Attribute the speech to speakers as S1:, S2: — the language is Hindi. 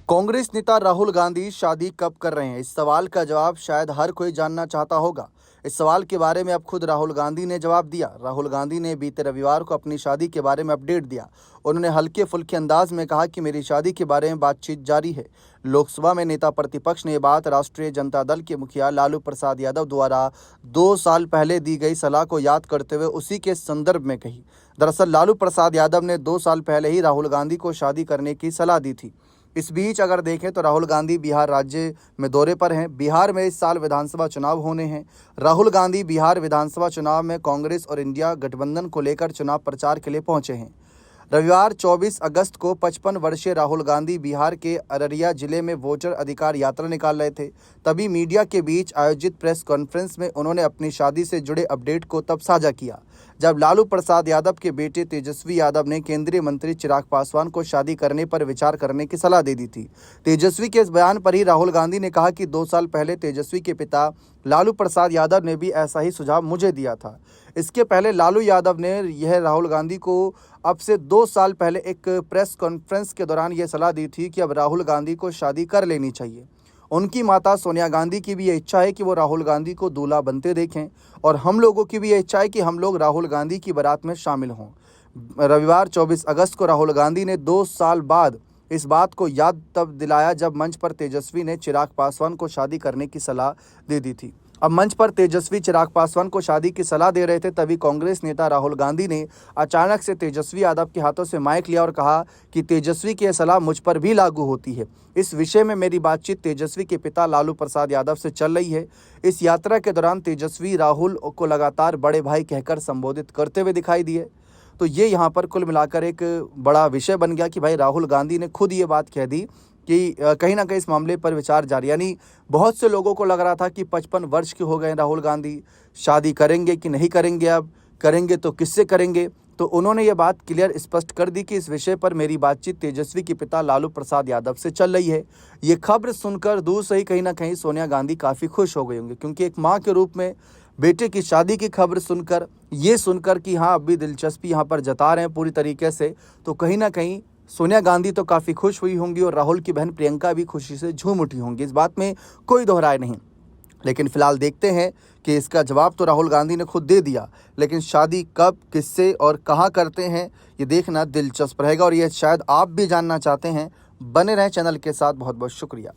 S1: कांग्रेस नेता राहुल गांधी शादी कब कर रहे हैं? इस सवाल का जवाब शायद हर कोई जानना चाहता होगा। इस सवाल के बारे में अब खुद राहुल गांधी ने जवाब दिया। राहुल गांधी ने बीते रविवार को अपनी शादी के बारे में अपडेट दिया। उन्होंने हल्के फुल्के अंदाज में कहा कि मेरी शादी के बारे में बातचीत जारी है। लोकसभा में नेता प्रतिपक्ष ने ये बात राष्ट्रीय जनता दल के मुखिया लालू प्रसाद यादव द्वारा 2 साल पहले दी गई सलाह को याद करते हुए उसी के संदर्भ में कही। दरअसल लालू प्रसाद यादव ने 2 साल पहले ही राहुल गांधी को शादी करने की सलाह दी थी। इस बीच अगर देखें तो राहुल गांधी बिहार राज्य में दौरे पर हैं। बिहार में इस साल विधानसभा चुनाव होने हैं। राहुल गांधी बिहार विधानसभा चुनाव में कांग्रेस और इंडिया गठबंधन को लेकर चुनाव प्रचार के लिए पहुंचे हैं। रविवार 24 अगस्त को 55 वर्षीय राहुल गांधी बिहार के अररिया जिले में वोटर अधिकार यात्रा निकाल रहे थे। तभी मीडिया के बीच आयोजित प्रेस कॉन्फ्रेंस में उन्होंने अपनी शादी से जुड़े अपडेट को तब साझा किया जब लालू प्रसाद यादव के बेटे तेजस्वी यादव ने केंद्रीय मंत्री चिराग पासवान को शादी करने पर विचार करने की सलाह दे दी थी। तेजस्वी के इस बयान पर ही राहुल गांधी ने कहा कि 2 साल पहले तेजस्वी के पिता लालू प्रसाद यादव ने भी ऐसा ही सुझाव मुझे दिया था। इसके पहले लालू यादव ने यह राहुल गांधी को अब से 2 साल पहले एक प्रेस कॉन्फ्रेंस के दौरान यह सलाह दी थी कि अब राहुल गांधी को शादी कर लेनी चाहिए। उनकी माता सोनिया गांधी की भी ये इच्छा है कि वो राहुल गांधी को दूल्हा बनते देखें और हम लोगों की भी ये इच्छा है कि हम लोग राहुल गांधी की बारात में शामिल हों। रविवार 24 अगस्त को राहुल गांधी ने 2 साल बाद इस बात को याद तब दिलाया जब मंच पर तेजस्वी ने चिराग पासवान को शादी करने की सलाह दे दी थी। अब मंच पर तेजस्वी चिराग पासवान को शादी की सलाह दे रहे थे, तभी कांग्रेस नेता राहुल गांधी ने अचानक से तेजस्वी यादव के हाथों से माइक लिया और कहा कि तेजस्वी की यह सलाह मुझ पर भी लागू होती है। इस विषय में मेरी बातचीत तेजस्वी के पिता लालू प्रसाद यादव से चल रही है। इस यात्रा के दौरान तेजस्वी राहुल को लगातार बड़े भाई कहकर संबोधित करते हुए दिखाई दिए। तो ये यहाँ पर कुल मिलाकर एक बड़ा विषय बन गया कि भाई राहुल गांधी ने खुद ये बात कह दी कि कहीं ना कहीं इस मामले पर विचार जारी। यानी बहुत से लोगों को लग रहा था कि 55 वर्ष के हो गए राहुल गांधी, शादी करेंगे कि नहीं करेंगे, अब करेंगे तो किससे करेंगे। तो उन्होंने ये बात क्लियर स्पष्ट कर दी कि इस विषय पर मेरी बातचीत तेजस्वी के पिता लालू प्रसाद यादव से चल रही है। ये खबर सुनकर दूर से ही कहीं ना कहीं सोनिया गांधी काफ़ी खुश हो गई होंगी, क्योंकि एक माँ के रूप में बेटे की शादी की खबर सुनकर, ये सुनकर कि हाँ अब भी दिलचस्पी यहाँ पर जता रहे हैं पूरी तरीके से, तो कहीं ना कहीं सोनिया गांधी तो काफ़ी खुश हुई होंगी और राहुल की बहन प्रियंका भी खुशी से झूम उठी होंगी। इस बात में कोई दोहराए नहीं। लेकिन फिलहाल देखते हैं कि इसका जवाब तो राहुल गांधी ने खुद दे दिया, लेकिन शादी कब, किससे और कहाँ करते हैं ये देखना दिलचस्प रहेगा और ये शायद आप भी जानना चाहते हैं। बने रहें चैनल के साथ। बहुत बहुत शुक्रिया।